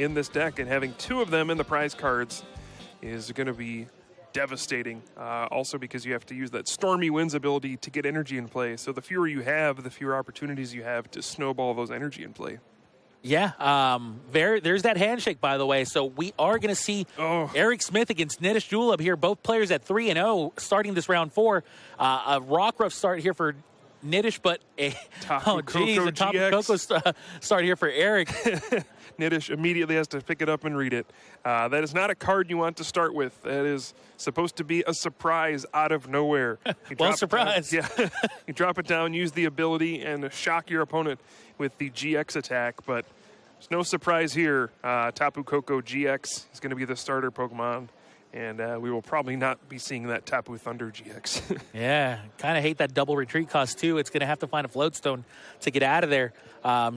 in this deck, and having 2 of them in the prize cards is going to be devastating. Also because you have to use that Stormy Winds ability to get energy in play. So the fewer you have, the fewer opportunities you have to snowball those energy in play. Yeah, there's that handshake, by the way. So we are going to see Eric Smith against Nitish Doolub here. Both players at 3-0 starting this round 4. A rock rough start here for Nitish, but a Tapu Koko start here for Eric. Nitish immediately has to pick it up and read it. That is not a card you want to start with. That is supposed to be a surprise out of nowhere. Well, surprise. Yeah, you drop it down, use the ability, and shock your opponent with the GX attack. But there's no surprise here. Tapu Koko GX is going to be the starter Pokemon. And we will probably not be seeing that Tapu Thunder GX. Yeah, kind of hate that double retreat cost, too. It's going to have to find a Floatstone to get out of there.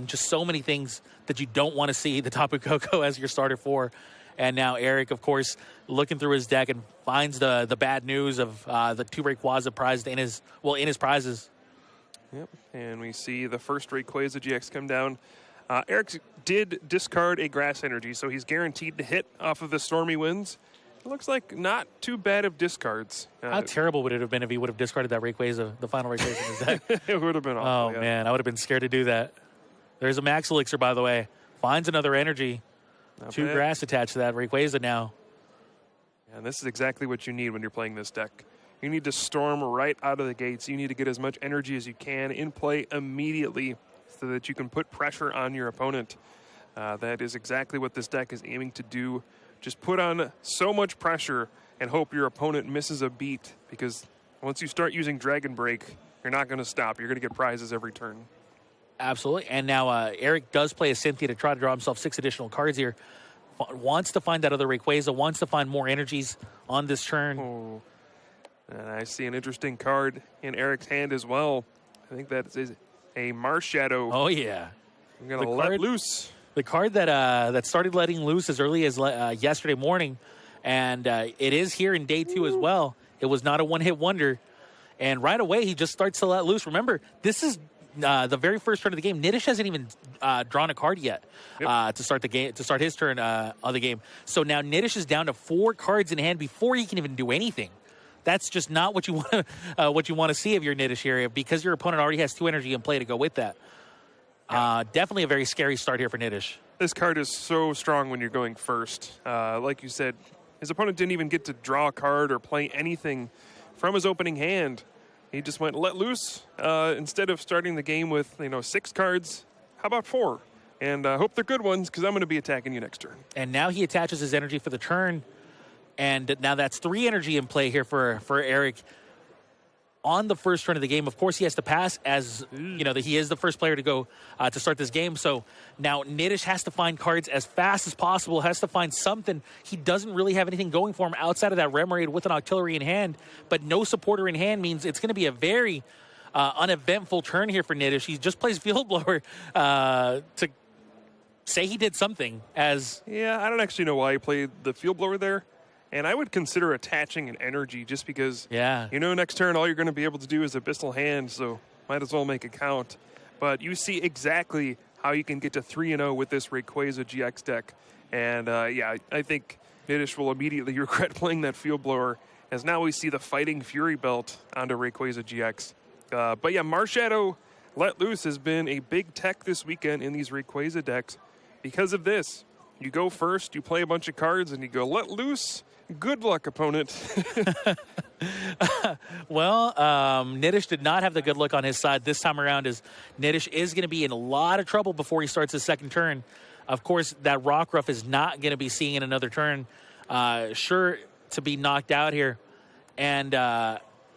Just so many things that you don't want to see the Tapu Koko as your starter for. And now Eric, of course, looking through his deck and finds the bad news of the 2 Rayquaza prized in his prizes. Yep, and we see the first Rayquaza GX come down. Eric did discard a Grass Energy, so he's guaranteed to hit off of the Stormy Winds. It looks like not too bad of discards. How terrible would it have been if he would have discarded that Rayquaza, the final Rayquaza in his deck? It would have been awful. Oh, man, I would have been scared to do that. There's a Max Elixir, by the way. Finds another energy. Not 2 grass attached to that Rayquaza now. And this is exactly what you need when you're playing this deck. You need to storm right out of the gates. You need to get as much energy as you can in play immediately so that you can put pressure on your opponent. That is exactly what this deck is aiming to do. Just put on so much pressure and hope your opponent misses a beat, because once you start using Dragon Break, you're not going to stop. You're going to get prizes every turn. Absolutely. And now Eric does play a Cynthia to try to draw himself 6 additional cards here. Wants to find that other Rayquaza, wants to find more energies on this turn. Oh. And I see an interesting card in Eric's hand as well. I think that is a Marshadow. Oh, yeah. I'm going to let loose. The card that started letting loose as early as yesterday morning, and it is here in day 2 as well. It was not a one-hit wonder, and right away he just starts to let loose. Remember, this is the very first turn of the game. Nitish hasn't even drawn a card yet to start the game, to start his turn of the game. So now Nitish is down to 4 cards in hand before he can even do anything. That's just not what you want to see of your Nitish here, because your opponent already has 2 energy in play to go with that. Definitely a very scary start here for Nitish. This card is so strong when you're going first. Like you said, his opponent didn't even get to draw a card or play anything from his opening hand. He just went let loose. Instead of starting the game with 6 cards, how about 4? And hope they're good ones, because I'm going to be attacking you next turn. And now he attaches his energy for the turn. And now that's 3 energy in play here for Eric. On the first turn of the game, of course, he has to pass, as he is the first player to go to start this game. So now Nitish has to find cards as fast as possible, has to find something. He doesn't really have anything going for him outside of that Remoraid with an Octillery in hand, but no supporter in hand means it's going to be a very uneventful turn here for Nitish. He just plays Field Blower to say he did something. Yeah, I don't actually know why he played the Field Blower there. And I would consider attaching an energy, just because, next turn all you're going to be able to do is Abyssal Hand, so might as well make it count. But you see exactly how you can get to 3-0 with this Rayquaza GX deck. And, I think Nitish will immediately regret playing that Field Blower, as now we see the Fighting Fury Belt onto Rayquaza GX. Marshadow Let Loose has been a big tech this weekend in these Rayquaza decks because of this. You go first, you play a bunch of cards, and you go let loose. Good luck, opponent. Well, Nitish did not have the good luck on his side this time around, as Nitish is going to be in a lot of trouble before he starts his second turn. Of course, that Rockruff is not going to be seeing in another turn. Sure to be knocked out here. And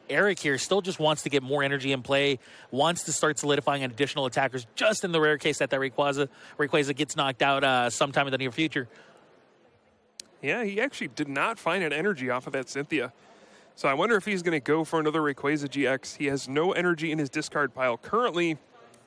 Eric here still just wants to get more energy in play, wants to start solidifying on additional attackers, just in the rare case that Rayquaza gets knocked out sometime in the near future. Yeah, he actually did not find an energy off of that Cynthia. So I wonder if he's going to go for another Rayquaza GX. He has no energy in his discard pile currently,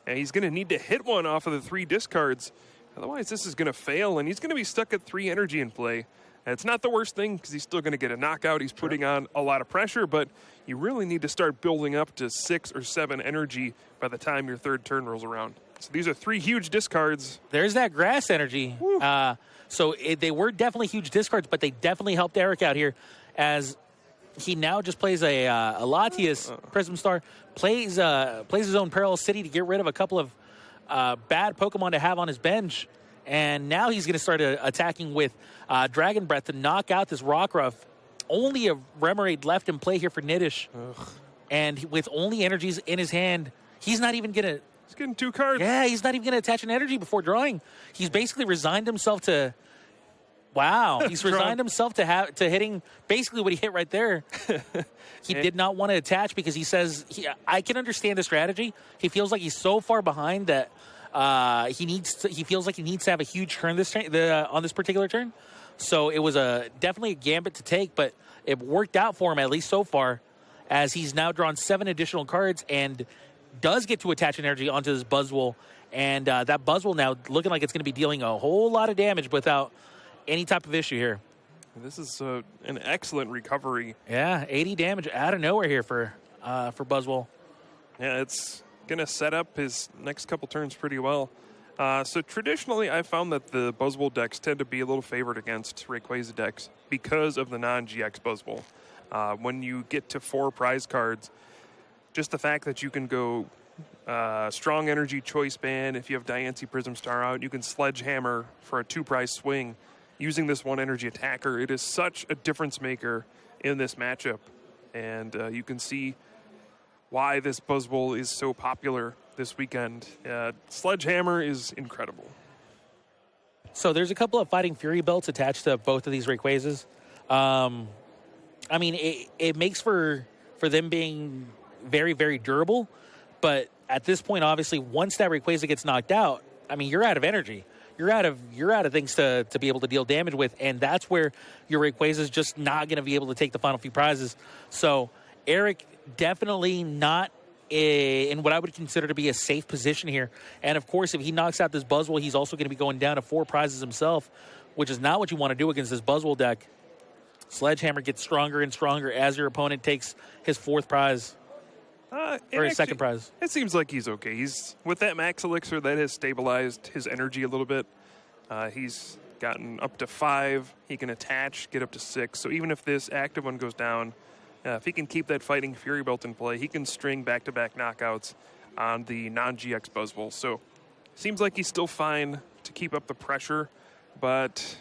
and he's going to need to hit one off of the 3 discards. Otherwise, this is going to fail, and he's going to be stuck at 3 energy in play. And it's not the worst thing, because he's still going to get a knockout. He's putting on a lot of pressure, but you really need to start building up to 6 or 7 energy by the time your third turn rolls around. So these are 3 huge discards. There's that grass energy. They were definitely huge discards, but they definitely helped Eric out here as he now just plays a Latias Prism Star, plays his own Perilous City to get rid of a couple of bad Pokemon to have on his bench. And now he's going to start attacking with Dragon Breath to knock out this Rockruff. Only a Remoraid left in play here for Nitish. And with only energies in his hand, he's not even going to... He's getting 2 cards. Yeah, he's not even going to attach an energy before drawing. He's basically resigned himself to... Wow. He's resigned himself to hitting basically what he hit right there. He did not want to attach because he says... I can understand the strategy. He feels like he's so far behind that he feels like he needs to have a huge turn on this particular turn. So it was definitely a gambit to take, but it worked out for him, at least so far, as he's now drawn 7 additional cards and does get to attach an energy onto this Buzzwole. And that Buzzwole now looking like it's going to be dealing a whole lot of damage without any type of issue here. This is an excellent recovery. Yeah, 80 damage out of nowhere here for Buzzwole. Yeah, it's going to set up his next couple turns pretty well. So traditionally, I found that the Buzzwole decks tend to be a little favored against Rayquaza decks because of the non-GX Buzzwole. When you get to 4 prize cards, just the fact that you can go Strong Energy Choice Band, if you have Diancie Prism Star out, you can Sledgehammer for a 2-prize swing using this 1 energy attacker. It is such a difference maker in this matchup, and you can see why this Buzzwole is so popular this weekend. Sledgehammer is incredible. So there's a couple of Fighting Fury belts attached to both of these Rayquazas. I mean, it makes for them being very, very durable, but at this point, obviously, once that Rayquaza gets knocked out, I mean, you're out of energy. You're out of things to be able to deal damage with, and that's where your Rayquaza is just not going to be able to take the final few prizes. So Eric definitely not in what I would consider to be a safe position here. And of course, if he knocks out this Buzzwole, he's also going to be going down to 4 prizes himself, which is not what you want to do against this Buzzwole deck. Sledgehammer gets stronger and stronger as your opponent takes his 4th prize. Or his 2nd prize. It seems like he's okay. He's with that Max Elixir that has stabilized his energy a little bit. He's gotten up to 5. He can attach, get up to 6. So even if this active one goes down, if he can keep that Fighting Fury belt in play, he can string back-to-back knockouts on the non-GX Buzzwole. So seems like he's still fine to keep up the pressure. But,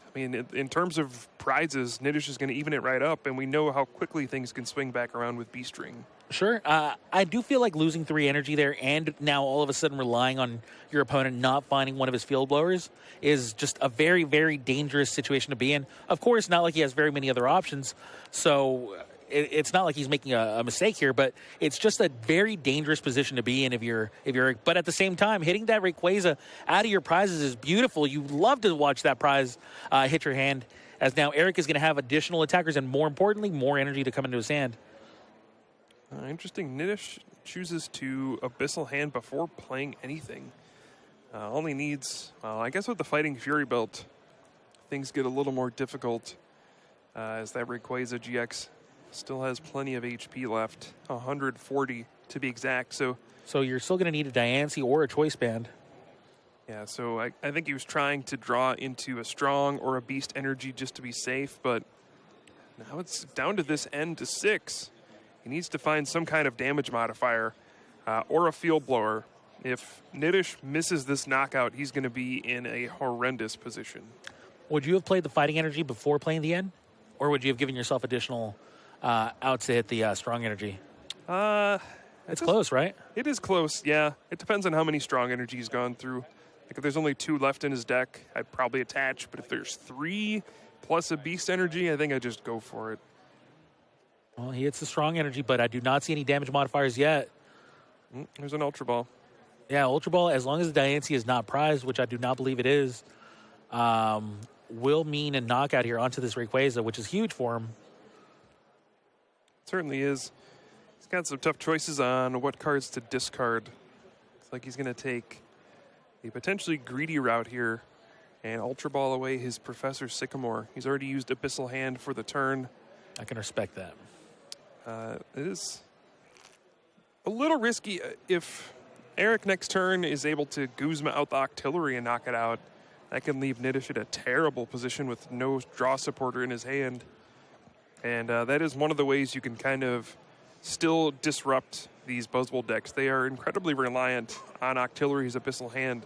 I mean, in terms of prizes, Nitish is going to even it right up, and we know how quickly things can swing back around with B-String. Sure. I do feel like losing 3 energy there and now all of a sudden relying on your opponent not finding one of his field blowers is just a very, very dangerous situation to be in. Of course, not like he has very many other options, so it's not like he's making a mistake here, but it's just a very dangerous position to be in if you're. But at the same time, hitting that Rayquaza out of your prizes is beautiful. You love to watch that prize hit your hand, as now Eric is going to have additional attackers and, more importantly, more energy to come into his hand. Interesting. Nitish chooses to Abyssal Hand before playing anything. Only needs, I guess with the Fighting Fury belt, things get a little more difficult as that Rayquaza GX still has plenty of HP left, 140 to be exact. So you're still going to need a Diancie or a Choice Band. Yeah, so I think he was trying to draw into a Strong or a Beast Energy just to be safe, but now it's down to this end to 6. He needs to find some kind of damage modifier or a field blower. If Nitish misses this knockout, he's going to be in a horrendous position. Would you have played the Fighting Energy before playing the end? Or would you have given yourself additional outs to hit the Strong Energy? It's close, right? It is close, yeah. It depends on how many Strong Energy he's gone through. Like if there's only 2 left in his deck, I'd probably attach. But if there's 3 plus a Beast Energy, I think I'd just go for it. Well, he hits the Strong Energy, but I do not see any damage modifiers yet. There's an Ultra Ball. Yeah, Ultra Ball, as long as the Diancie is not prized, which I do not believe it is, will mean a knockout here onto this Rayquaza, which is huge for him. It certainly is. He's got some tough choices on what cards to discard. It's like he's going to take a potentially greedy route here and Ultra Ball away his Professor Sycamore. He's already used Abyssal Hand for the turn. I can respect that. It is a little risky if Eric next turn is able to Guzma out the Octillery and knock it out, that can leave Nitish in a terrible position with no draw supporter in his hand. And that is one of the ways you can kind of still disrupt these Buzzwole decks. They are incredibly reliant on Octillery's Abyssal Hand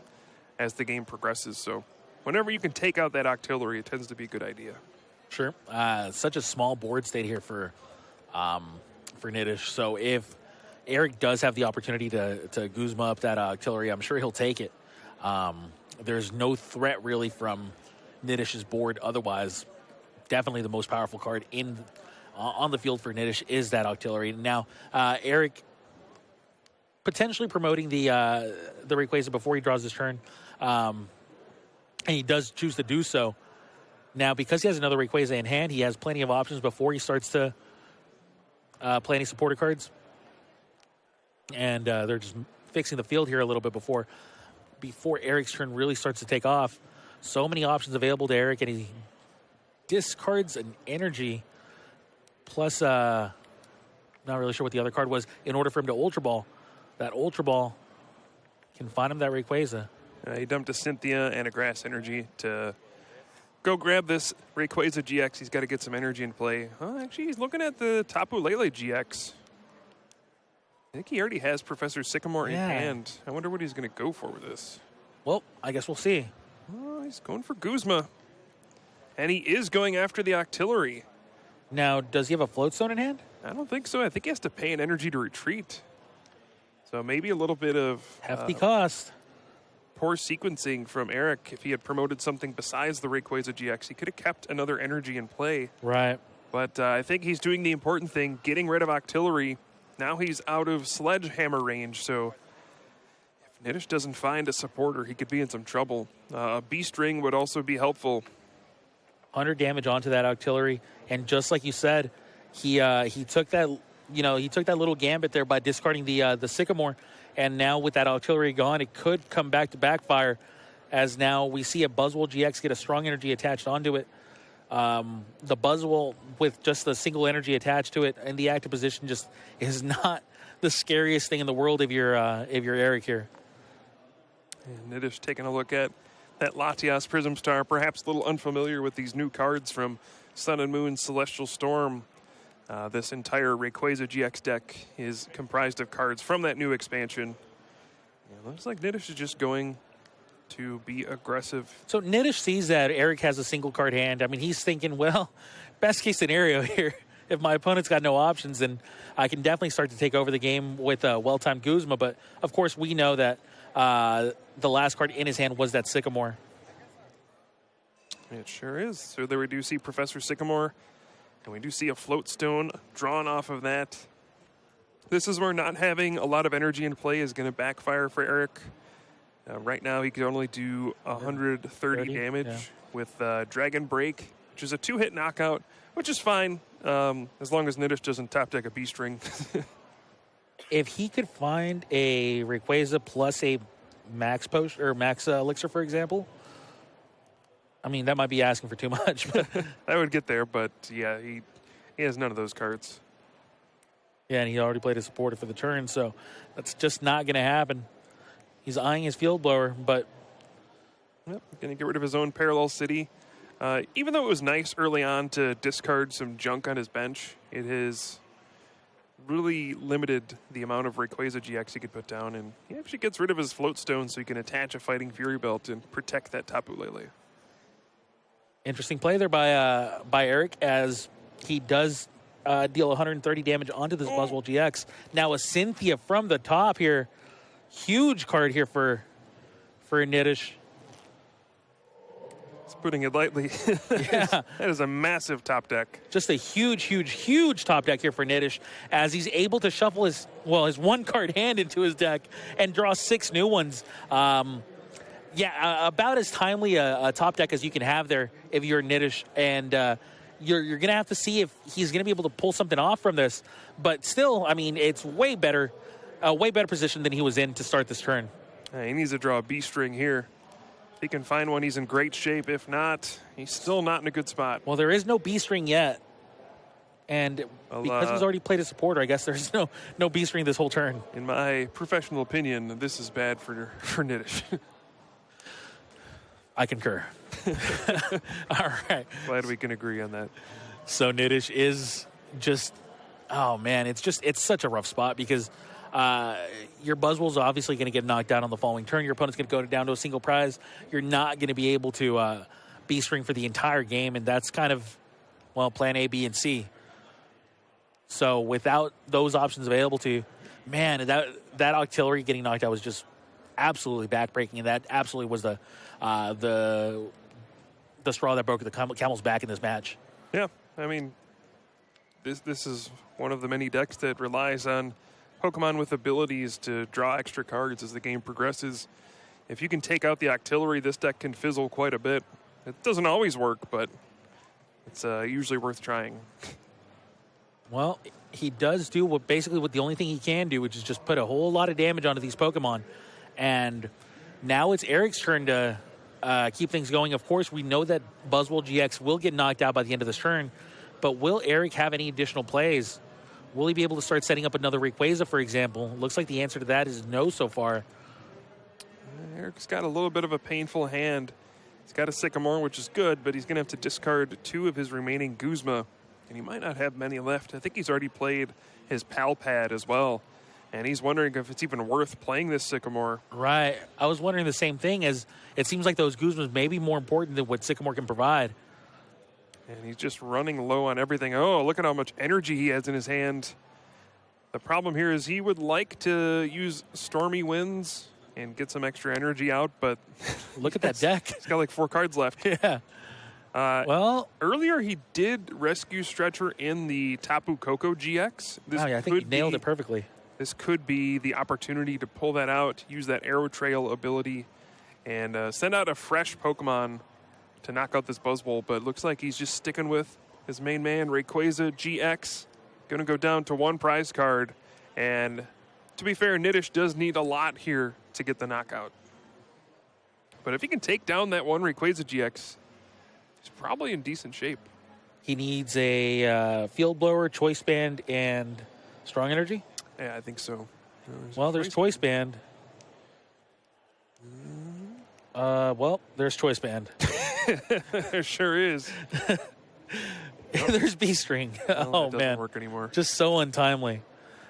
as the game progresses. So whenever you can take out that Octillery, it tends to be a good idea. Sure. Such a small board state here for Nitish. So if Eric does have the opportunity to Guzma up that Octillery, I'm sure he'll take it. There's no threat really from Nitish's board otherwise. Definitely the most powerful card on the field for Nitish is that Octillery. Now, Eric potentially promoting the Rayquaza before he draws his turn, and he does choose to do so. Now, because he has another Rayquaza in hand, he has plenty of options before he starts to play any supporter cards. And they're just fixing the field here a little bit before Eric's turn really starts to take off. So many options available to Eric, and he discards an energy. Plus, not really sure what the other card was, in order for him to Ultra Ball. That Ultra Ball can find him that Rayquaza. He dumped a Cynthia and a Grass Energy to go grab this Rayquaza GX. He's got to get some energy in play. Oh, actually, he's looking at the Tapu Lele GX. I think he already has Professor Sycamore in hand. I wonder what he's going to go for with this. Well, I guess we'll see. Oh, he's going for Guzma. And he is going after the Octillery. Now, does he have a Float Stone in hand? I don't think so. I think he has to pay an energy to retreat. So maybe a little bit of hefty cost. Poor sequencing from Eric. If he had promoted something besides the Rayquaza GX, he could have kept another energy in play. Right. But I think he's doing the important thing, getting rid of Octillery. Now he's out of Sledgehammer range, so if Nitish doesn't find a supporter, he could be in some trouble. A Beast Ring would also be helpful. 100 damage onto that Octillery, and just like you said, he took that little gambit there by discarding the Sycamore, and now with that Octillery gone, it could come back to backfire, as now we see a Buzzwole GX get a strong energy attached onto it. The Buzzwole with just the single energy attached to it in the active position just is not the scariest thing in the world if you're Eric here. And Nitish taking a look at that Latias Prism Star, perhaps a little unfamiliar with these new cards from Sun and Moon Celestial Storm. This entire Rayquaza GX deck is comprised of cards from that new expansion. Yeah, looks like Nitish is just going to be aggressive. So Nitish sees that Eric has a single card hand. I mean, he's thinking, well, best case scenario here, if my opponent's got no options, then I can definitely start to take over the game with a well-timed Guzma. But, of course, we know that the last card in his hand was that Sycamore. It sure is. So there we do see Professor Sycamore, and we do see a Float Stone drawn off of that. This is where not having a lot of energy in play is going to backfire for Eric. Right now, he can only do 130 damage with Dragon Break, which is a 2-hit knockout, which is fine as long as Nitish doesn't top deck a Beast Ring. If he could find a Rayquaza plus a Max Potion or Max Elixir, for example, I mean, that might be asking for too much. But I would get there, but yeah, he has none of those cards. Yeah, and he already played a supporter for the turn, so that's just not going to happen. He's eyeing his Field Blower, but going to get rid of his own Parallel City. Even though it was nice early on to discard some junk on his bench, it has really limited the amount of Rayquaza GX he could put down, and he actually gets rid of his Float Stone so he can attach a Fighting Fury Belt and protect that Tapu Lele. Interesting play there by Eric, as he does deal 130 damage onto this Buzzwole GX. Now a Cynthia from the top here. Huge card here for Nitish. It's putting it lightly. Yeah. That is a massive top deck. Just a huge top deck here for Nitish, as he's able to shuffle his one card hand into his deck and draw 6 new ones. About as timely a top deck as you can have there if you're Nitish, and you're going to have to see if he's going to be able to pull something off from this. But still, I mean, it's a way better position than he was in to start this turn. He needs to draw a Beast Ring here. If he can find one, he's in great shape. If not, he's still not in a good spot. Well, there is no Beast Ring yet. And because he's already played a supporter, I guess there's no beast ring this whole turn. In my professional opinion, this is bad for Nitish. I concur. All right. Glad we can agree on that. So Nitish is just, oh man, it's such a rough spot because your Buzzwole's obviously going to get knocked down on the following turn. Your opponent's going to go down to a single prize. You're not going to be able to beast ring for the entire game, and that's kind of, well, plan A, B, and C. So without those options available to you, man, that artillery getting knocked out was just absolutely backbreaking, and that absolutely was the straw that broke the camel's back in this match. Yeah, I mean, this is one of the many decks that relies on Pokemon with abilities to draw extra cards as the game progresses. If you can take out the artillery, this deck can fizzle quite a bit. It doesn't always work, but it's usually worth trying. Well, he does do what the only thing he can do, which is just put a whole lot of damage onto these Pokemon. And now it's Eric's turn to keep things going. Of course, we know that Buzzwole GX will get knocked out by the end of this turn, but will Eric have any additional plays? Will he be able to start setting up another Rayquaza, for example? Looks like the answer to that is no so far. Eric's got a little bit of a painful hand. He's got a Sycamore, which is good, but he's going to have to discard 2 of his remaining Guzma, and he might not have many left. I think he's already played his Pal Pad as well, and he's wondering if it's even worth playing this Sycamore. Right. I was wondering the same thing, as it seems like those Guzmas may be more important than what Sycamore can provide. And he's just running low on everything. Oh, look at how much energy he has in his hand. The problem here is he would like to use Stormy Winds and get some extra energy out, but look at that deck. He's got like 4 cards left. Yeah. Well, earlier he did rescue Stretcher in the Tapu Koko GX. I think he nailed it perfectly. This could be the opportunity to pull that out, use that Arrow Trail ability, and send out a fresh Pokemon to knock out this Buzzwole. But it looks like he's just sticking with his main man, Rayquaza GX. Going to go down to 1 prize card. And to be fair, Nitish does need a lot here to get the knockout. But if he can take down that 1 Rayquaza GX, he's probably in decent shape. He needs a Field Blower, Choice Band, and Strong Energy? Yeah, I think so. There's Choice Band. There's Choice Band. There sure is. There's Beast Ring. Oh, man. Doesn't work anymore. Just so untimely.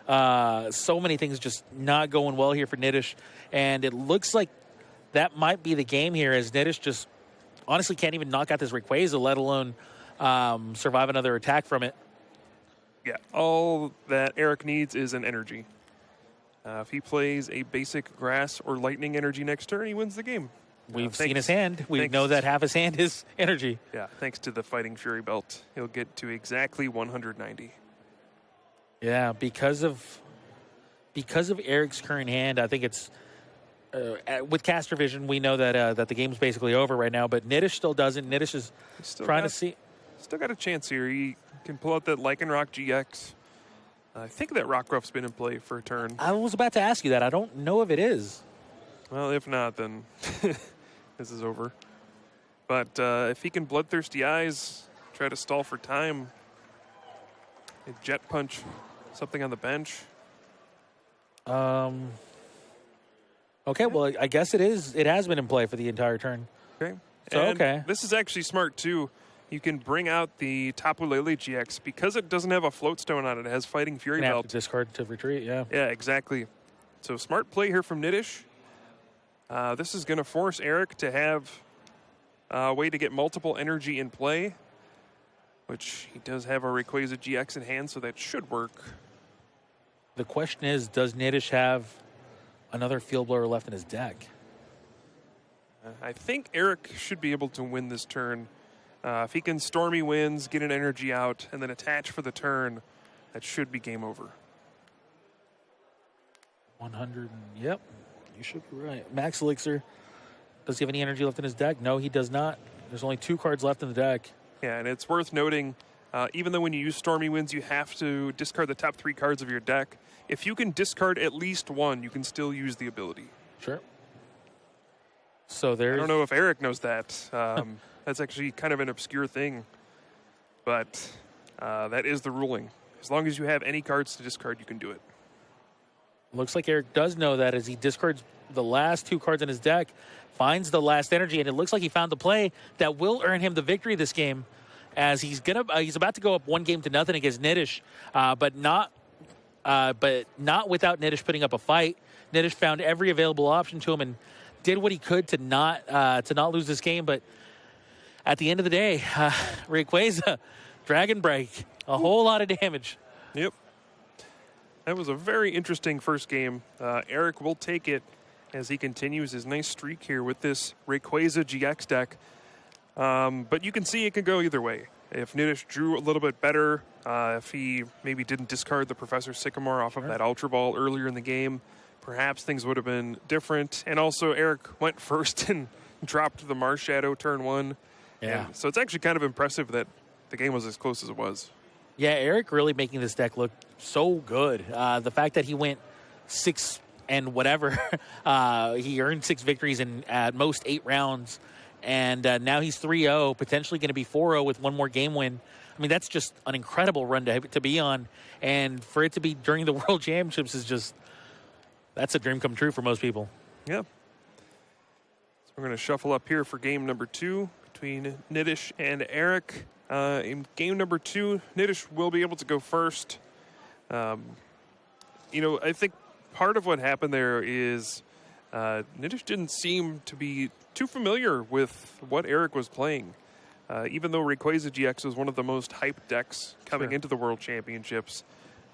So many things just not going well here for Nitish. And it looks like that might be the game here, as Nitish just honestly can't even knock out this Rayquaza, let alone survive another attack from it. Yeah, all that Eric needs is an energy. If he plays a basic grass or lightning energy next turn, he wins the game. We've seen his hand. We know that half his hand is energy. Yeah, thanks to the Fighting Fury belt, he'll get to exactly 190. Yeah, because of Eric's current hand, I think it's with Caster Vision, we know that the game's basically over right now. But Nitish still doesn't. Nitish is trying to see. Still got a chance here. He can pull out that Lycanroc GX. I think that Rockruff's been in play for a turn. I was about to ask you that. I don't know if it is. Well, if not, then this is over. But if he can Bloodthirsty Eyes, try to stall for time, a Jet Punch, something on the bench. Okay, well, I guess it is. It has been in play for the entire turn. Okay. So, this is actually smart, too. You can bring out the Tapu Lele GX. Because it doesn't have a Float Stone on it, it has Fighting Fury belt. Belt. Discard to retreat, yeah. Yeah, exactly. So smart play here from Nitish. This is going to force Eric to have a way to get multiple energy in play, which he does have a Rayquaza GX in hand, so that should work. The question is, does Nitish have another Field Blower left in his deck? I think Eric should be able to win this turn. If he can Stormy Winds, get an energy out, and then attach for the turn, that should be game over. 100, yep. You should be right. Max Elixir. Does he have any energy left in his deck? No, he does not. There's only 2 cards left in the deck. Yeah, and it's worth noting, even though when you use Stormy Winds, you have to discard the top 3 cards of your deck. If you can discard at least 1, you can still use the ability. Sure. So there's... I don't know if Eric knows that. That's actually kind of an obscure thing. But that is the ruling. As long as you have any cards to discard, you can do it. Looks like Eric does know that as he discards the last 2 cards in his deck, finds the last energy, and it looks like he found the play that will earn him the victory this game, as he's about to go up 1-0 against Nitish, but not without Nitish putting up a fight. Nitish found every available option to him and did what he could to not lose this game. But at the end of the day, Rayquaza, Dragon Break, a whole lot of damage. Yep. That was a very interesting first game. Eric will take it as he continues his nice streak here with this Rayquaza GX deck. But you can see it could go either way. If Nitish drew a little bit better, if he maybe didn't discard the Professor Sycamore off of that Ultra Ball earlier in the game, perhaps things would have been different. And also, Eric went first and dropped the Mars Shadow turn 1. Yeah. And so it's actually kind of impressive that the game was as close as it was. Yeah, Eric really making this deck look so good. The fact that he went 6 and whatever, he earned 6 victories in at most 8 rounds. And now he's 3-0, potentially going to be 4-0 with 1 more game win. I mean, that's just an incredible run to be on. And for it to be during the World Championships is just, that's a dream come true for most people. Yeah. So we're going to shuffle up here for game number 2 between Nitish and Eric. In game number 2, Nitish will be able to go first. I think part of what happened there is Nitish didn't seem to be too familiar with what Eric was playing. Even though Rayquaza GX was one of the most hyped decks coming into the World Championships,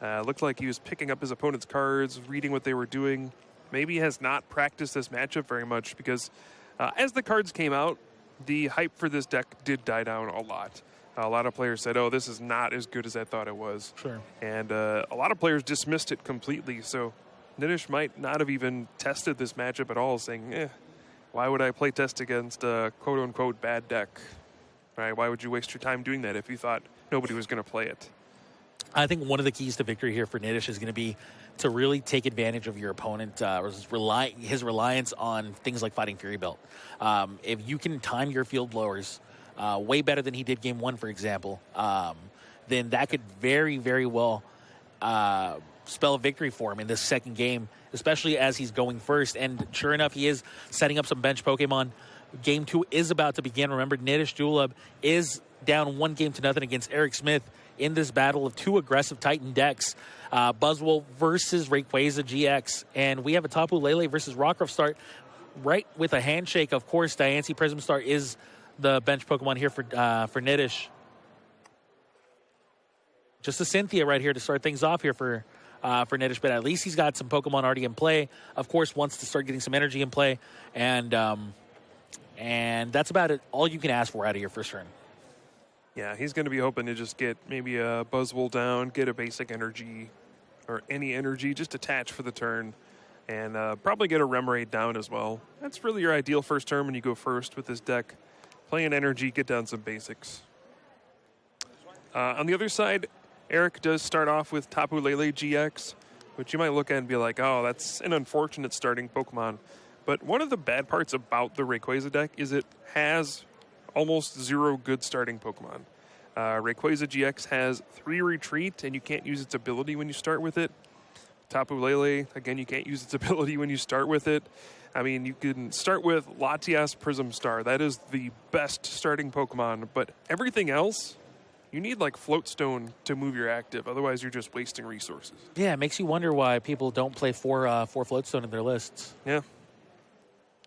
looked like he was picking up his opponent's cards, reading what they were doing. Maybe has not practiced this matchup very much because as the cards came out, the hype for this deck did die down a lot. A lot of players said, oh, this is not as good as I thought it was. Sure. And a lot of players dismissed it completely. So Nitish might not have even tested this matchup at all, saying, why would I play test against a quote-unquote bad deck? Right? Why would you waste your time doing that if you thought nobody was going to play it? I think one of the keys to victory here for Nitish is going to be to really take advantage of your opponent, his reliance on things like Fighting Fury Belt. If you can time your field blowers way better than he did game 1, for example, then that could very, very well spell a victory for him in this second game, especially as he's going first. And sure enough, he is setting up some bench Pokemon. Game 2 is about to begin. Remember, Nitish Doolub is down 1-0 against Eric Smith in this battle of 2 aggressive Titan decks. Buzzwole versus Rayquaza GX. And we have a Tapu Lele versus Rockruff start right with a handshake. Of course, Diancie Prism Star is the bench Pokemon here for Nitish. Just a Cynthia right here to start things off here for Nitish, but at least he's got some Pokemon already in play. Of course, wants to start getting some energy in play, and that's about it. All you can ask for out of your first turn. Yeah, he's going to be hoping to just get maybe a Buzzwole down, get a basic energy, or any energy, just attach for the turn, and probably get a Remoraid down as well. That's really your ideal first turn when you go first with this deck. Play an energy, get down some basics. On the other side, Eric does start off with Tapu Lele GX, which you might look at and be like, oh, that's an unfortunate starting Pokemon. But one of the bad parts about the Rayquaza deck is it has almost 0 good starting Pokemon. Rayquaza GX has 3 Retreat, and you can't use its ability when you start with it. Tapu Lele, again, you can't use its ability when you start with it. I mean, you can start with Latias Prism Star. That is the best starting Pokemon, but everything else, you need like Floatstone to move your active. Otherwise, you're just wasting resources. Yeah, it makes you wonder why people don't play 4 Floatstone in their lists. Yeah.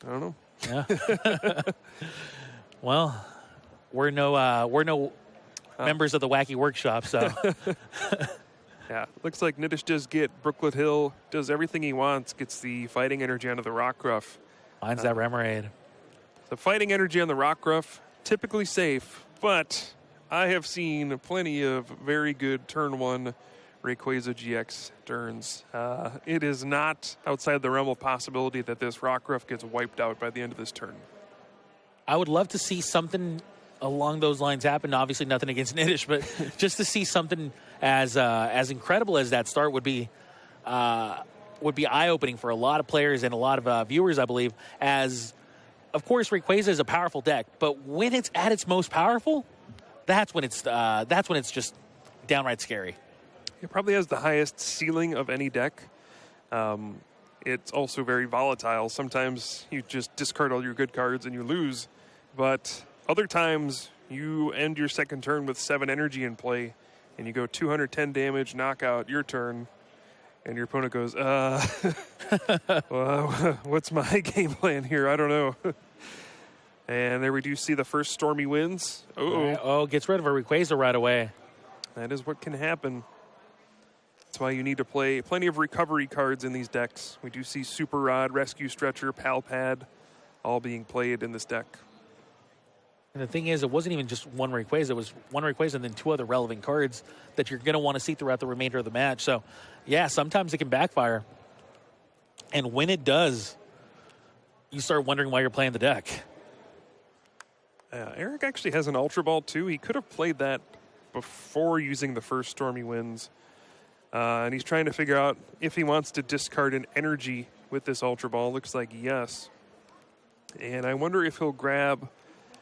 I don't know. Yeah. Well, we're no members of the Wacky Workshop, so. Yeah, looks like Nitish does get Brooklet Hill, does everything he wants, gets the fighting energy onto the Rockruff. Finds that Remoraid. The fighting energy on the Rockruff, typically safe, but I have seen plenty of very good turn 1 Rayquaza GX turns. It is not outside the realm of possibility that this Rockruff gets wiped out by the end of this turn. I would love to see something along those lines happen. Obviously, nothing against Nitish, but just to see something as incredible as that start would be eye-opening for a lot of players and a lot of viewers, I believe. As, of course, Rayquaza is a powerful deck, but when it's at its most powerful, that's when it's just downright scary. It probably has the highest ceiling of any deck. It's also very volatile. Sometimes you just discard all your good cards and you lose. But other times you end your second turn with 7 energy in play and you go 210 damage, knockout, your turn. And your opponent goes, well, what's my game plan here? I don't know. And there we do see the first Stormy Winds. Gets rid of a Rayquaza right away. That is what can happen. That's why you need to play plenty of recovery cards in these decks. We do see Super Rod, Rescue Stretcher, Pal Pad, all being played in this deck. And the thing is, it wasn't even just one Rayquaza. It was one Rayquaza and then 2 other relevant cards that you're going to want to see throughout the remainder of the match. So, yeah, sometimes it can backfire. And when it does, you start wondering why you're playing the deck. Eric actually has an Ultra Ball, too. He could have played that before using the first Stormy Winds. And he's trying to figure out if he wants to discard an energy with this Ultra Ball. Looks like yes. And I wonder if he'll grab...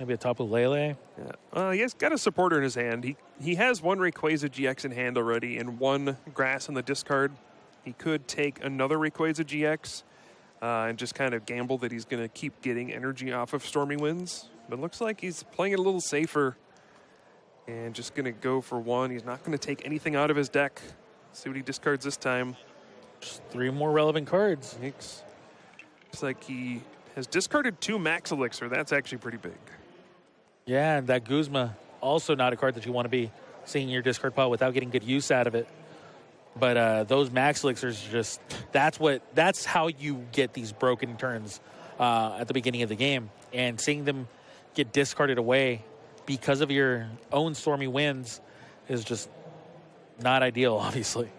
Maybe a Tapu Lele. Yeah. He has got a supporter in his hand. He has 1 Rayquaza GX in hand already and 1 Grass in the discard. He could take another Rayquaza GX and just kind of gamble that he's going to keep getting energy off of Stormy Winds. But it looks like he's playing it a little safer and just going to go for 1. He's not going to take anything out of his deck. See what he discards this time. Just 3 more relevant cards. Looks like he has discarded 2 Max Elixir. That's actually pretty big. Yeah, and that Guzma, also not a card that you want to be seeing in your discard pile without getting good use out of it. But those Max Elixirs, that's how you get these broken turns at the beginning of the game. And seeing them get discarded away because of your own Stormy Winds is just not ideal, obviously.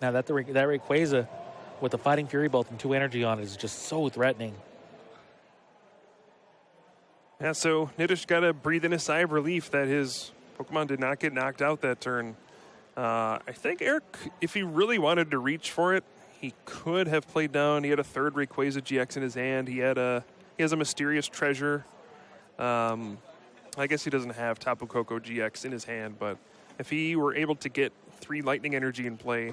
Now, that Rayquaza with the Fighting Fury Bolt and 2 energy on it is just so threatening. Yeah, so Nitish got to breathe in a sigh of relief that his Pokemon did not get knocked out that turn. I think Eric, if he really wanted to reach for it, he could have played down. He had a 3rd Rayquaza GX in his hand. He has a Mysterious Treasure. I guess he doesn't have Tapu Koko GX in his hand, but if he were able to get 3 Lightning Energy in play,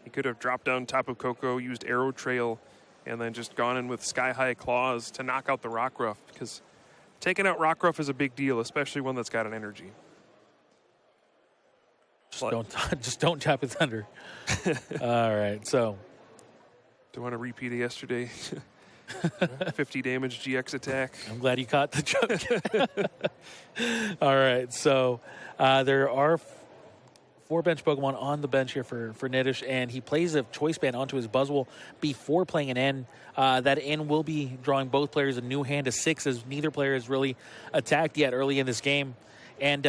he could have dropped down Tapu Koko, used Arrow Trail, and then just gone in with Sky High Claws to knock out the Rockruff, because taking out Rockruff is a big deal, especially one that's got an energy. Just don't tap his thunder. All right, so. Do you want to repeat it yesterday? 50 damage GX attack. I'm glad you caught the joke. All right, so there are 4 bench Pokemon on the bench here for Nitish, and he plays a Choice Band onto his Buzzwole before playing an N. That N will be drawing both players a new hand of 6, as neither player has really attacked yet early in this game. And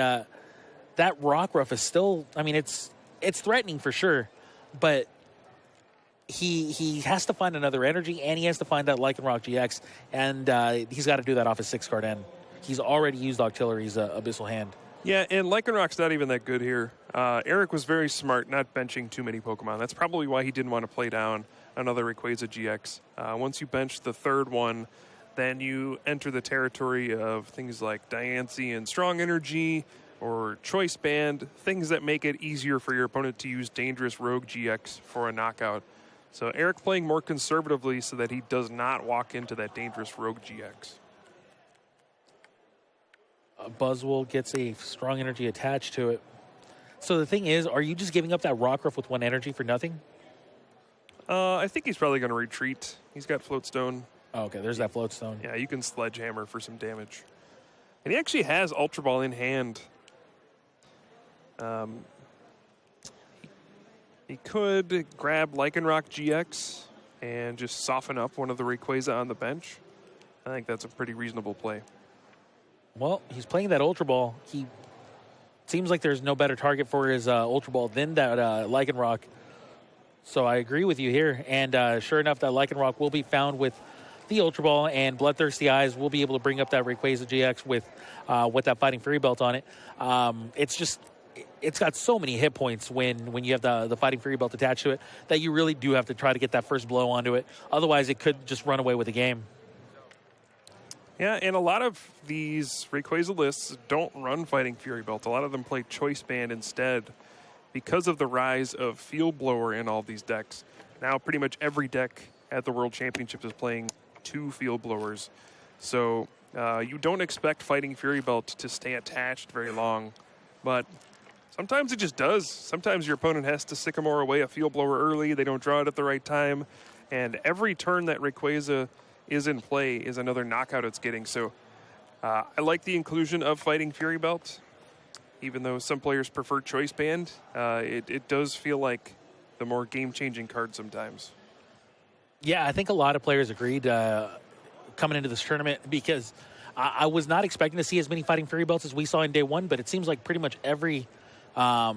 that Rockruff is still, I mean, it's threatening for sure, but he has to find another energy, and he has to find that Lycanroc GX, and he's got to do that off his 6-card N. He's already used Octillery's Abyssal Hand. Yeah, and Lycanroc's not even that good here. Eric was very smart not benching too many Pokemon. That's probably why he didn't want to play down another Rayquaza GX. Once you bench the 3rd one, then you enter the territory of things like Diancie and Strong Energy or Choice Band, things that make it easier for your opponent to use Dangerous Rogue GX for a knockout. So Eric playing more conservatively so that he does not walk into that Dangerous Rogue GX. Buzzwole gets a Strong Energy attached to it. So the thing is, are you just giving up that Rockruff with 1 energy for nothing? I think he's probably going to retreat. He's got Float Stone. Oh, okay, there's that Float Stone. Yeah, you can Sledgehammer for some damage. And he actually has Ultra Ball in hand. He could grab Lycanroc GX and just soften up one of the Rayquaza on the bench. I think that's a pretty reasonable play. Well, he's playing that Ultra Ball. He seems like there's no better target for his Ultra Ball than that Lycanroc. So I agree with you here. And sure enough, that Lycanroc will be found with the Ultra Ball, and Bloodthirsty Eyes will be able to bring up that Rayquaza GX with that Fighting Fury Belt on it. It's got so many hit points when you have the Fighting Fury Belt attached to it that you really do have to try to get that first blow onto it. Otherwise, it could just run away with the game. Yeah, and a lot of these Rayquaza lists don't run Fighting Fury Belt. A lot of them play Choice Band instead because of the rise of Field Blower in all these decks. Now pretty much every deck at the World Championships is playing 2 Field Blowers. So you don't expect Fighting Fury Belt to stay attached very long, but sometimes it just does. Sometimes your opponent has to Sycamore away a Field Blower early. They don't draw it at the right time. And every turn that Rayquaza is in play is another knockout it's getting. So I like the inclusion of Fighting Fury Belt. Even though some players prefer Choice Band, it does feel like the more game-changing card sometimes. Yeah, I think a lot of players agreed coming into this tournament because I was not expecting to see as many Fighting Fury Belts as we saw in day one, but it seems like pretty much every, well,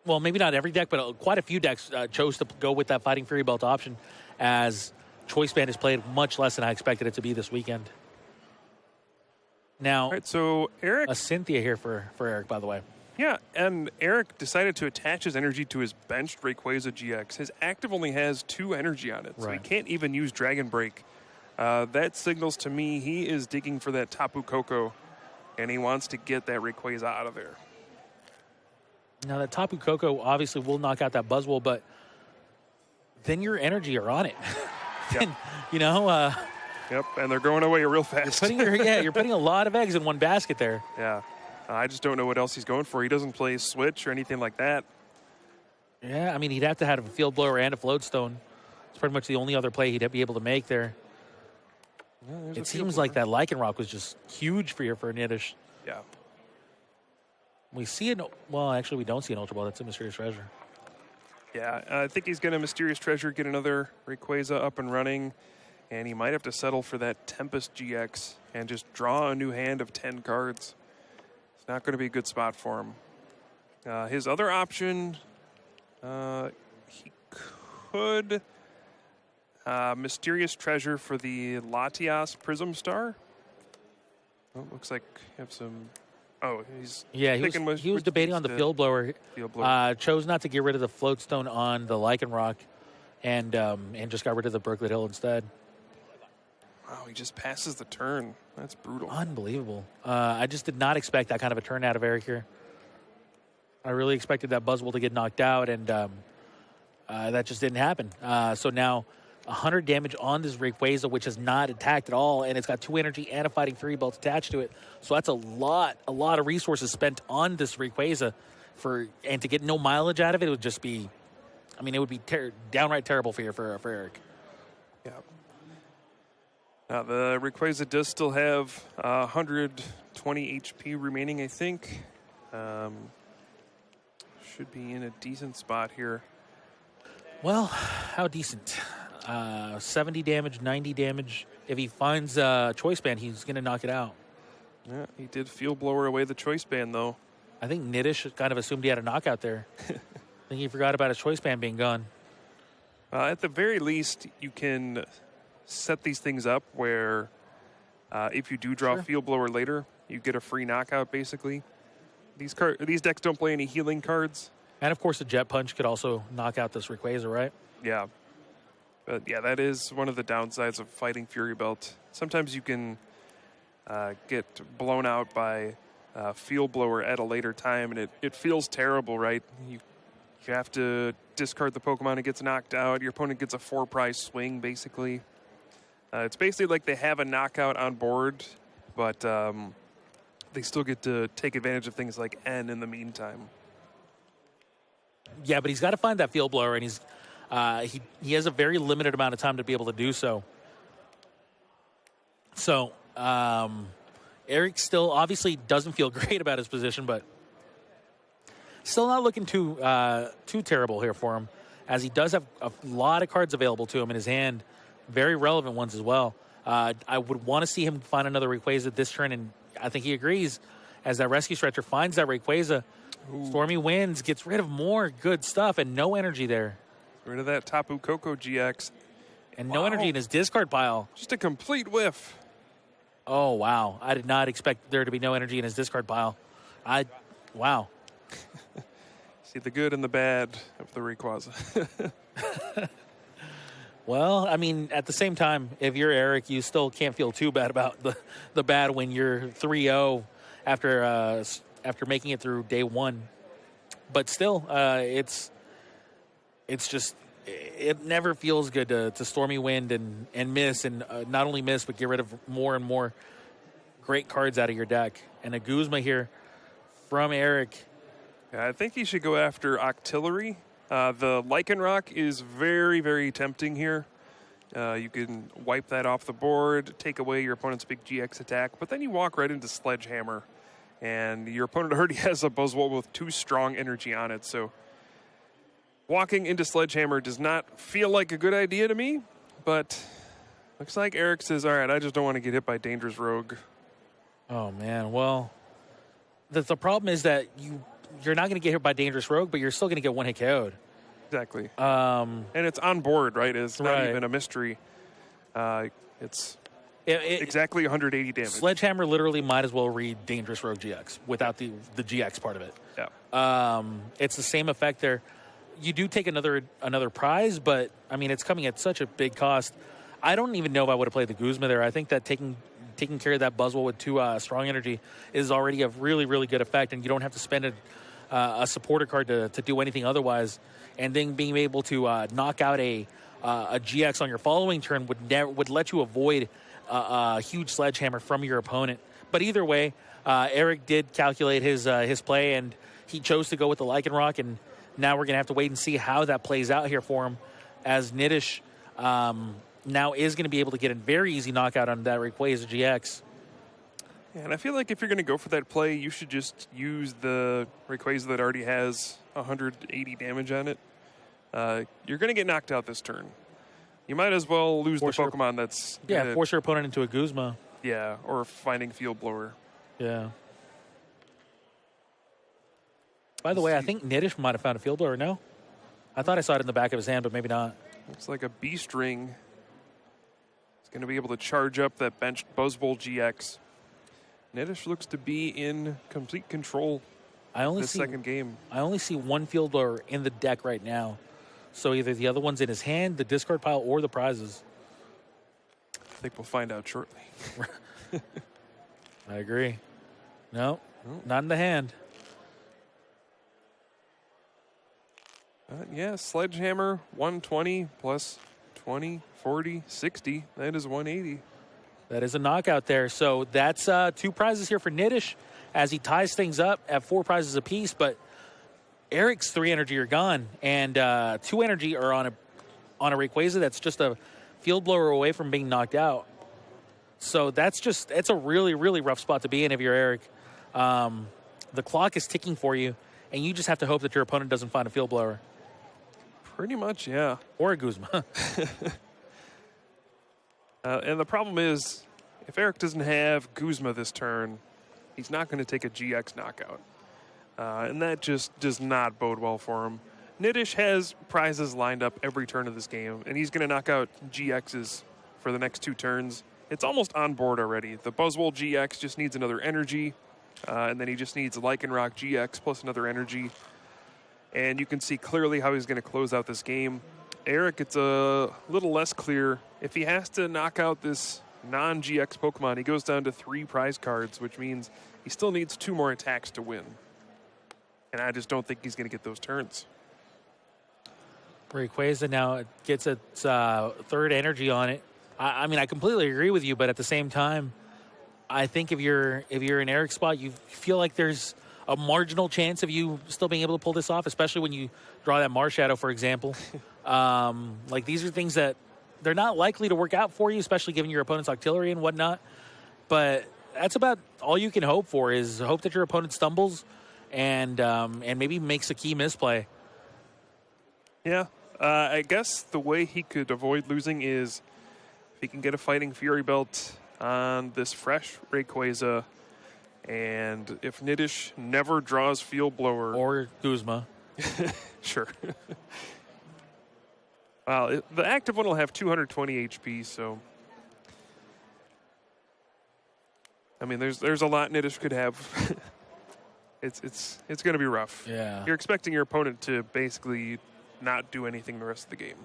maybe not every deck, but quite a few decks chose to go with that Fighting Fury Belt option as Choice Band is played much less than I expected it to be this weekend. Now, all right, so Eric, a Cynthia here for Eric, by the way. Yeah, and Eric decided to attach his energy to his benched Rayquaza GX. His active only has 2 energy on it, so he can't even use Dragon Break. That signals to me he is digging for that Tapu Koko, and he wants to get that Rayquaza out of there. Now, that Tapu Koko obviously will knock out that Buzzwole, but then your energy are on it. Yep. You know? Yep, and they're going away real fast. You're putting a lot of eggs in one basket there. Yeah. I just don't know what else he's going for. He doesn't play Switch or anything like that. Yeah, I mean, he'd have to have a Field Blower and a Floatstone. It's pretty much the only other play he'd be able to make there. Yeah, it seems like that Lycanroc was just huge for Nitish. Yeah. We see it. Well, actually, we don't see an Ultra Ball. That's a Mysterious Treasure. Yeah, I think he's going to Mysterious Treasure, get another Rayquaza up and running, and he might have to settle for that Tempest GX and just draw a new hand of 10 cards. It's not going to be a good spot for him. His other option, he could Mysterious Treasure for the Latias Prism Star. Oh, looks like you have some... Oh, he was debating on the Field Blower. Chose not to get rid of the Floatstone on the Lycanroc, and just got rid of the Berkeley Hill instead. Wow, he just passes the turn. That's brutal. Unbelievable. I just did not expect that kind of a turn out of Eric here. I really expected that Buzzwole to get knocked out, and that just didn't happen. So now 100 damage on this Rayquaza, which has not attacked at all, and it's got 2 energy and a Fighting Fury Belt attached to it. So that's a lot of resources spent on this Rayquaza and to get no mileage out of it would just be, I mean, it would be downright terrible for Eric. Yeah. Now the Rayquaza does still have 120 HP remaining, I think. Should be in a decent spot here. Well, how decent? 70 damage, 90 damage. If he finds Choice Band, he's going to knock it out. Yeah, he did Field Blower away the Choice Band, though. I think Nitish kind of assumed he had a knockout there. I think he forgot about his Choice Band being gone. At the very least, you can set these things up where if you do draw Field Blower later, you get a free knockout, basically. These decks don't play any healing cards. And, of course, the Jet Punch could also knock out this Rayquaza, right? Yeah. But, yeah, that is one of the downsides of Fighting Fury Belt. Sometimes you can get blown out by Field Blower at a later time, and it feels terrible, right? You have to discard the Pokemon, it gets knocked out. Your opponent gets a 4-prize swing, basically. It's basically like they have a knockout on board, but they still get to take advantage of things like N in the meantime. Yeah, but he's got to find that Field Blower, and he has a very limited amount of time to be able to do so. So Eric still obviously doesn't feel great about his position, but still not looking too terrible here for him, as he does have a lot of cards available to him in his hand, very relevant ones as well. I would want to see him find another Rayquaza this turn, and I think he agrees, as that Rescue Stretcher finds that Rayquaza. Stormy Winds gets rid of more good stuff and no energy there. Rid of that Tapu Koko GX. And no energy in his discard pile. Just a complete whiff. Oh, wow. I did not expect there to be no energy in his discard pile. Wow. See the good and the bad of the Rayquaza. Well, I mean, at the same time, if you're Eric, you still can't feel too bad about the bad when you're 3-0 after making it through day one. But still, it's just it never feels good to stormy wind and miss, and not only miss but get rid of more and more great cards out of your deck. And a Guzma here from Eric. Yeah, I think he should go after Octillery. The Lycanroc is very, very tempting here. You can wipe that off the board, take away your opponent's big GX attack, but then you walk right into Sledgehammer. And your opponent already has a Buzzwole with 2 strong energy on it. So walking into Sledgehammer does not feel like a good idea to me. But looks like Eric says, all right, I just don't want to get hit by Dangerous Rogue. Oh, man. Well, the problem is that you're not going to get hit by Dangerous Rogue, but you're still going to get one hit KO'd. Exactly. And it's on board, right? It's not right. even a mystery. It's exactly 180 damage. Sledgehammer literally might as well read Dangerous Rogue GX without the GX part of it. Yeah. It's the same effect there. You do take another prize, but, I mean, it's coming at such a big cost. I don't even know if I would have played the Guzma there. I think that taking care of that Buzzwole with 2 strong energy is already a really, really good effect, and you don't have to spend a supporter card to do anything otherwise. And then being able to knock out a GX on your following turn would let you avoid a huge Sledgehammer from your opponent. But either way, Eric did calculate his play, and he chose to go with the Lycanroc, and now we're going to have to wait and see how that plays out here for him, as Nitish now is going to be able to get a very easy knockout on that Rayquaza GX. Yeah, and I feel like if you're going to go for that play, you should just use the Rayquaza that already has 180 damage on it. You're going to get knocked out this turn. You might as well lose the Pokemon that's... force your opponent into a Guzma. Yeah, or finding Field Blower. Yeah. By the way, I think Nitish might have found a Field Blower, no? I thought I saw it in the back of his hand, but maybe not. Looks like a Beast Ring. He's going to be able to charge up that benched Buzzwole GX. Nitish looks to be in complete control this second game. I only see one Field Blower in the deck right now. So either the other one's in his hand, the discard pile, or the prizes. I think we'll find out shortly. I agree. No, not in the hand. Yeah, Sledgehammer, 120 plus 20, 40, 60. That is 180. That is a knockout there. So that's 2 prizes here for Nitish as he ties things up at 4 prizes apiece. But Eric's 3 energy are gone, and 2 energy are on a Rayquaza that's just a Field Blower away from being knocked out. So it's a really, really rough spot to be in if you're Eric. The clock is ticking for you, and you just have to hope that your opponent doesn't find a Field Blower. Pretty much, yeah. Or a Guzma. And the problem is, if Eric doesn't have Guzma this turn, he's not going to take a GX knockout. And that just does not bode well for him. Nitish has prizes lined up every turn of this game, and he's going to knock out GXs for the next 2 turns. It's almost on board already. The Buzzwole GX just needs another energy, and then he just needs a Lycanroc GX plus another energy. And you can see clearly how he's going to close out this game. Eric, it's a little less clear. If he has to knock out this non-GX Pokemon, he goes down to 3 prize cards, which means he still needs 2 more attacks to win. And I just don't think he's going to get those turns. Rayquaza now gets its 3rd energy on it. I mean, I completely agree with you, but at the same time, I think if you're in Eric's spot, you feel like there's a marginal chance of you still being able to pull this off, especially when you draw that Marshadow, for example. Like, these are things that they're not likely to work out for you, especially given your opponent's Octillery and whatnot. But that's about all you can hope for, is hope that your opponent stumbles and maybe makes a key misplay. Yeah, I guess the way he could avoid losing is if he can get a Fighting Fury Belt on this fresh Rayquaza, and if Nitish never draws Field Blower. Or Guzma. Sure. Well, the active one will have 220 HP, so... I mean, there's a lot Nitish could have. It's going to be rough. Yeah. You're expecting your opponent to basically not do anything the rest of the game.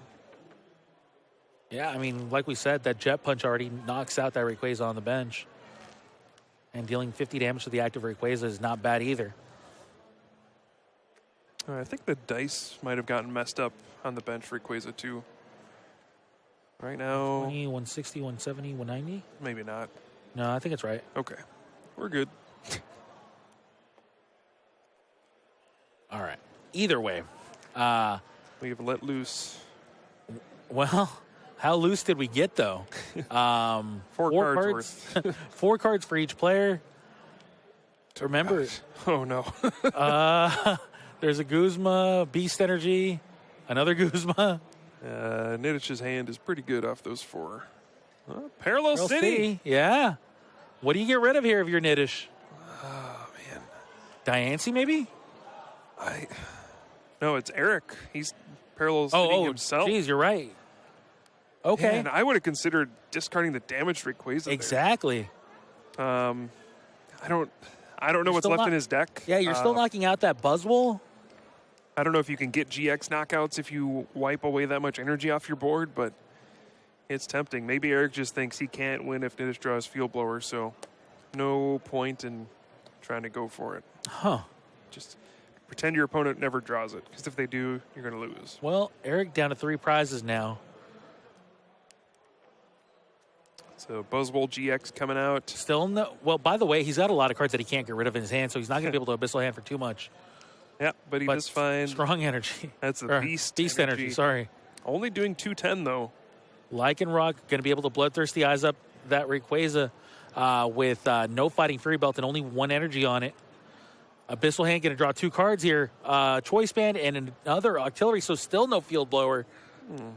Yeah, I mean, like we said, that Jet Punch already knocks out that Rayquaza on the bench. And dealing 50 damage to the active Rayquaza is not bad either. I think the dice might have gotten messed up on the bench for Rayquaza too. Right now... 120, 160, 170, 190? Maybe not. No, I think it's right. Okay. We're good. All right. Either way. We have let loose. Well, how loose did we get, though? Four cards worth. 4 cards for each player. Remember. Oh, no. There's a Guzma, Beast Energy, another Guzma. Nitish's hand is pretty good off those 4. Parallel City. Yeah. What do you get rid of here if you're Nitish? Oh, man. Diancie, maybe? No, it's Eric. He's Parallel City himself. Geez, you're right. Okay. Man, I would have considered discarding the damaged Rayquaza. Exactly. I don't know what's left in his deck. Yeah, you're still knocking out that Buzzwole. I don't know if you can get GX knockouts if you wipe away that much energy off your board, but it's tempting. Maybe Eric just thinks he can't win if Nitish draws Field Blower, so no point in trying to go for it. Huh. Just pretend your opponent never draws it, because if they do, you're going to lose. Well, Eric down to 3 prizes now. So Buzzwole GX coming out. Still no. Well, by the way, he's got a lot of cards that he can't get rid of in his hand, so he's not going to be able to Abyssal Hand for too much. Yeah, but he does find Strong Energy. That's a Beast Energy. Sorry. Only doing 210 though. Lycanroc going to be able to Bloodthirsty Eyes up that Rayquaza with no Fighting Fury Belt and only 1 energy on it. Abyssal Hand going to draw 2 cards here. Choice Band and another Octillery, so still no Field Blower. So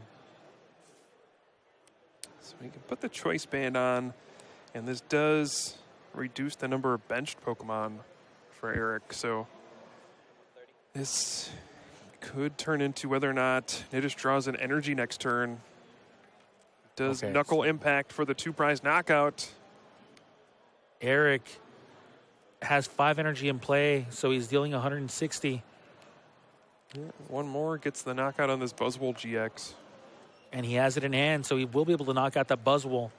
we can put the Choice Band on, and this does reduce the number of benched Pokemon for Eric. So this could turn into whether or not Nitish draws an energy next turn. Does Knuckle impact for the 2 prize knockout? Eric has 5 energy in play, so he's dealing 160. Yeah, 1 more gets the knockout on this Buzzwole GX. And he has it in hand, so he will be able to knock out that Buzzwole,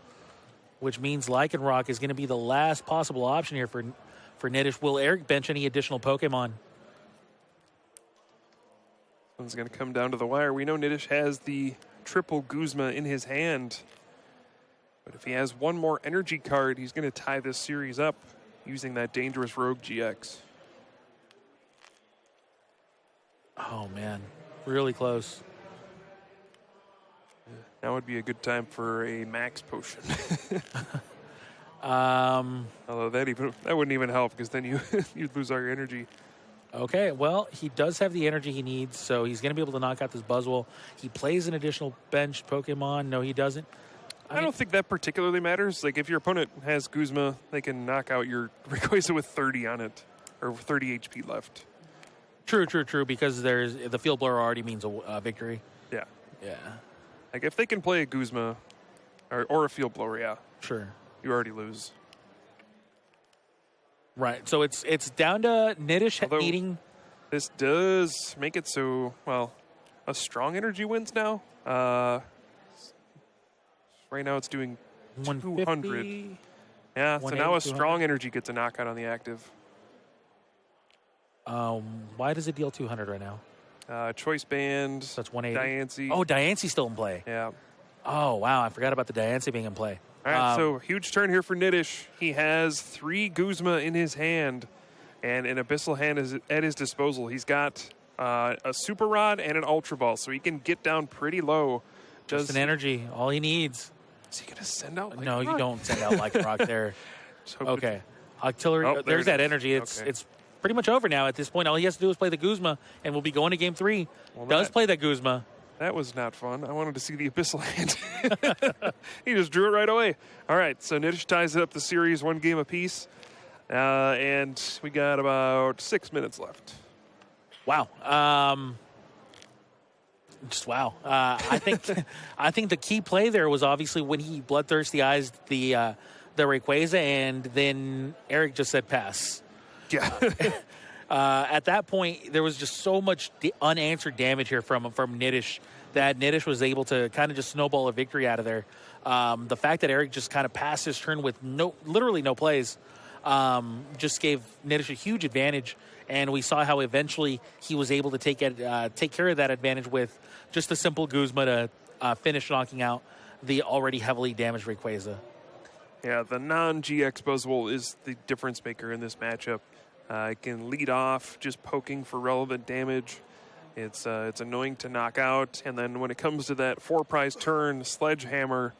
which means Lycanroc is going to be the last possible option here for Nitish. Will Eric bench any additional Pokemon? One's going to come down to the wire. We know Nitish has the triple Guzma in his hand. But if he has 1 more energy card, he's going to tie this series up using that Dangerous Rogue GX. Oh, man. Really close. Now would be a good time for a max potion. Although that wouldn't even help, because then you'd lose all your energy. Okay, well, he does have the energy he needs, so he's going to be able to knock out this Buzzwole. He plays an additional bench Pokemon. No, he doesn't. I don't think that particularly matters. Like, if your opponent has Guzma, they can knock out your Rayquaza with 30 on it, or 30 HP left. True, because the Field Blower already means a victory. Yeah. Yeah. Like, if they can play a Guzma, or a Field Blower, yeah. Sure. You already lose. Right, so it's down to Nitish needing... This does make it so, well, a Strong Energy wins now. Right now it's doing 200. Yeah, so now a Strong Energy gets a knockout on the active. Why does it deal 200 right now? Choice Band. So that's 180. Diancie. Oh, Diancie's still in play. Yeah. Oh, wow, I forgot about the Diancie being in play. All right, so huge turn here for Nitish. He has 3 Guzma in his hand, and an Abyssal Hand is at his disposal. He's got a Super Rod and an Ultra Ball, so he can get down pretty low. Just an energy, all he needs. Is he going to send out? No, you don't send out Lycanroc there. Okay, Octillery. There's that energy. It's pretty much over now at this point. All he has to do is play the Guzma, and we'll be going to game 3. Play that Guzma. That was not fun. I wanted to see the Abyssal Hand. He just drew it right away. All right, so Nitish ties up the series 1 game apiece. And we got about 6 minutes left. Wow. Just wow. I think the key play there was obviously when he Bloodthirsty Eyes the Rayquaza, and then Eric just said pass. Yeah. At that point, there was just so much unanswered damage here from Nitish that Nitish was able to kind of just snowball a victory out of there. The fact that Eric just kind of passed his turn with literally no plays, just gave Nitish a huge advantage. And we saw how eventually he was able to take care of that advantage with just a simple Guzma to finish knocking out the already heavily damaged Rayquaza. Yeah, the non-GX Buzzwole is the difference maker in this matchup. It can lead off just poking for relevant damage. It's annoying to knock out. And then when it comes to that 4-prize turn, Sledgehammer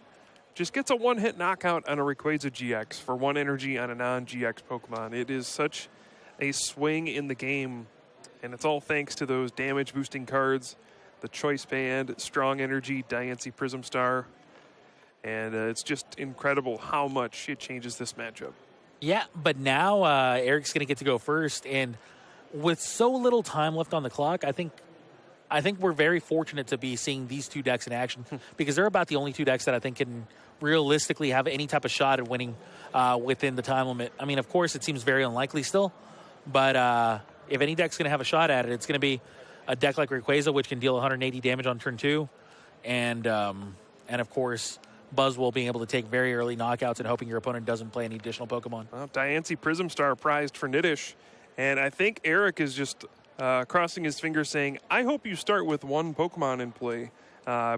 just gets a one-hit knockout on a Rayquaza GX for 1 energy on a non-GX Pokemon. It is such a swing in the game, and it's all thanks to those damage-boosting cards, the Choice Band, Strong Energy, Diancie Prism Star, and it's just incredible how much it changes this matchup. Yeah, but now Eric's going to get to go first, and with so little time left on the clock, I think we're very fortunate to be seeing these 2 decks in action because they're about the only 2 decks that I think can realistically have any type of shot at winning within the time limit. I mean, of course, it seems very unlikely still, but if any deck's going to have a shot at it, it's going to be a deck like Rayquaza, which can deal 180 damage on turn 2, and of course, Buzzwole being able to take very early knockouts and hoping your opponent doesn't play any additional Pokemon. Well, Diancie Prism Star prized for Nitish, and I think Eric is just crossing his fingers saying, I hope you start with 1 Pokemon in play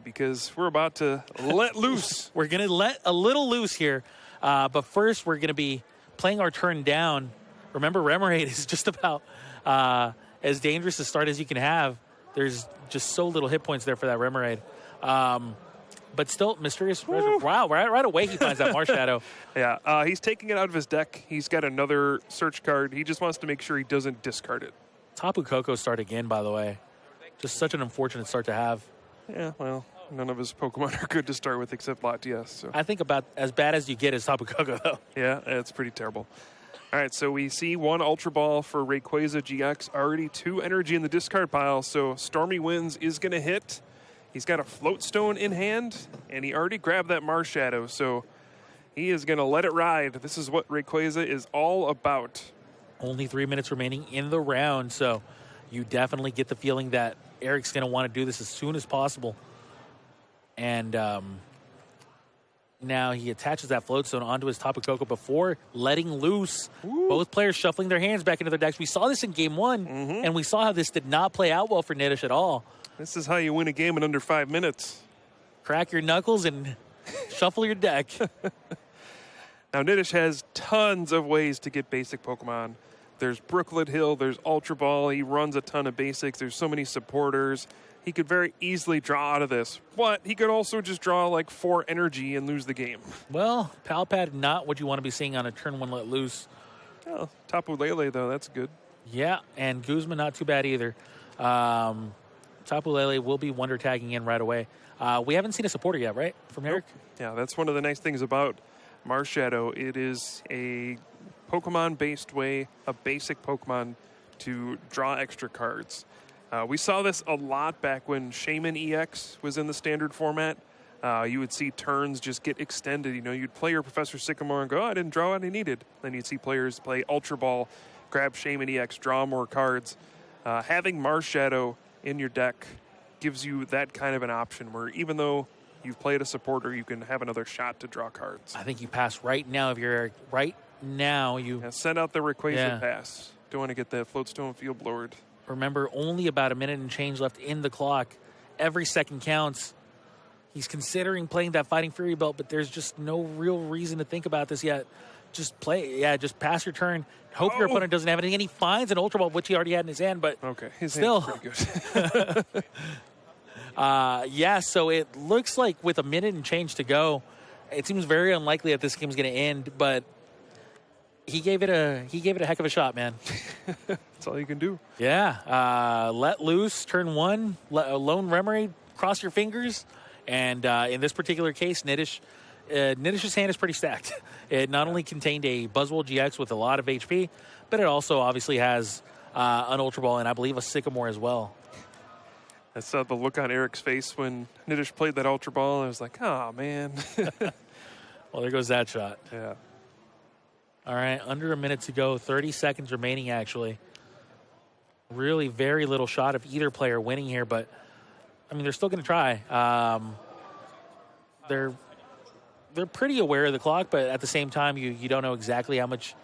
because we're about to let loose. We're going to let a little loose here, but first we're going to be playing our turn down. Remember, Remoraid is just about as dangerous a start as you can have. There's just so little hit points there for that Remoraid. But still, Mysterious Treasure. Wow, right away he finds that Marshadow. Yeah, he's taking it out of his deck. He's got another search card. He just wants to make sure he doesn't discard it. Tapu Koko start again, by the way. Just such an unfortunate start to have. Yeah, well, none of his Pokemon are good to start with except Latias. So. I think about as bad as you get is Tapu Koko, though. Yeah, it's pretty terrible. All right, so we see 1 Ultra Ball for Rayquaza GX. Already 2 energy in the discard pile, so Stormy Winds is going to hit. He's got a Float Stone in hand, and he already grabbed that Marshadow, so he is going to let it ride. This is what Rayquaza is all about. Only 3 minutes remaining in the round, so you definitely get the feeling that Eric's going to want to do this as soon as possible. And now he attaches that Float Stone onto his Tapu Koko before letting loose. Ooh. Both players shuffling their hands back into their decks. We saw this in Game 1, and we saw how this did not play out well for Nitish at all. This is how you win a game in under 5 minutes. Crack your knuckles and shuffle your deck. Now, Nitish has tons of ways to get basic Pokemon. There's Brooklet Hill, there's Ultra Ball. He runs a ton of basics. There's so many supporters. He could very easily draw out of this. But he could also just draw like 4 energy and lose the game. Well, Palpad, not what you want to be seeing on a turn 1 let loose. Oh, Tapu Lele, though, that's good. Yeah, and Guzma, not too bad either. Tapu Lele will be Wonder Tagging in right away. We haven't seen a supporter yet, right, from Eric? Nope. Yeah, that's one of the nice things about Marshadow. It is a Pokemon-based way, a basic Pokemon to draw extra cards. We saw this a lot back when Shaman EX was in the standard format. You would see turns just get extended. You know, you'd play your Professor Sycamore and go, oh, I didn't draw what I needed. Then you'd see players play Ultra Ball, grab Shaman EX, draw more cards. Having Marshadow in your deck gives you that kind of an option where even though you've played a supporter, you can have another shot to draw cards. I think you pass right now. If you're right now, you send out the Rayquaza pass. Don't want to get that Floatstone Field Blowered. Remember, only about a minute and change left in the clock. Every second counts. He's considering playing that Fighting Fury Belt, but there's just no real reason to think about this yet. Just play. Yeah, just pass your turn. Hope your opponent doesn't have anything. And he finds an Ultra Ball, which he already had in his hand, but his still. hand's pretty good. So it looks like with a minute and change to go, it seems very unlikely that this game's going to end, but he gave it a heck of a shot, man. That's all you can do. Yeah. Let loose, turn 1, lone Remoraid, cross your fingers. And in this particular case, Nitish's hand is pretty stacked. It not only contained a Buzzwole GX with a lot of HP, but it also obviously has an Ultra Ball and I believe a Sycamore as well. I saw the look on Eric's face when Nitish played that Ultra Ball, and I was like, oh, man. Well, there goes that shot. Yeah. All right, under a minute to go, 30 seconds remaining, actually. Really very little shot of either player winning here, but I mean, they're still going to try. They're pretty aware of the clock, but at the same time, you don't know exactly how much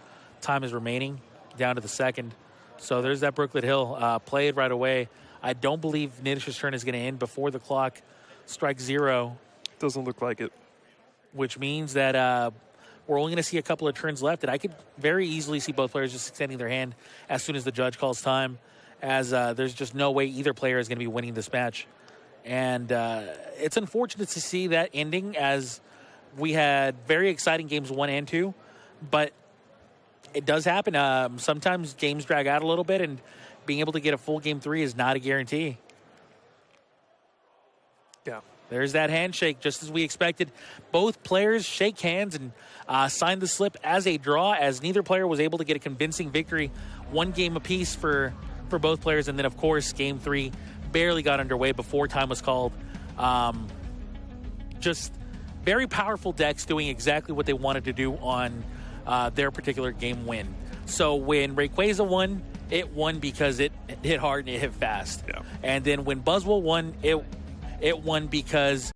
time is remaining down to the second. So there's that Brooklet Hill played right away. I don't believe Nitish's turn is going to end before the clock strikes 0. Doesn't look like it. Which means that we're only going to see a couple of turns left, and I could very easily see both players just extending their hand as soon as the judge calls time, as there's just no way either player is going to be winning this match. And it's unfortunate to see that ending, as we had very exciting games 1 and 2, but it does happen. Sometimes games drag out a little bit, and being able to get a full game 3 is not a guarantee. Yeah. There's that handshake, just as we expected. Both players shake hands and sign the slip as a draw, as neither player was able to get a convincing victory. 1 game apiece for both players, and then, of course, game 3 barely got underway before time was called. Just very powerful decks doing exactly what they wanted to do on their particular game win. So when Rayquaza won, it won because it hit hard and it hit fast. Yeah. And then when Buzzwell won, it won because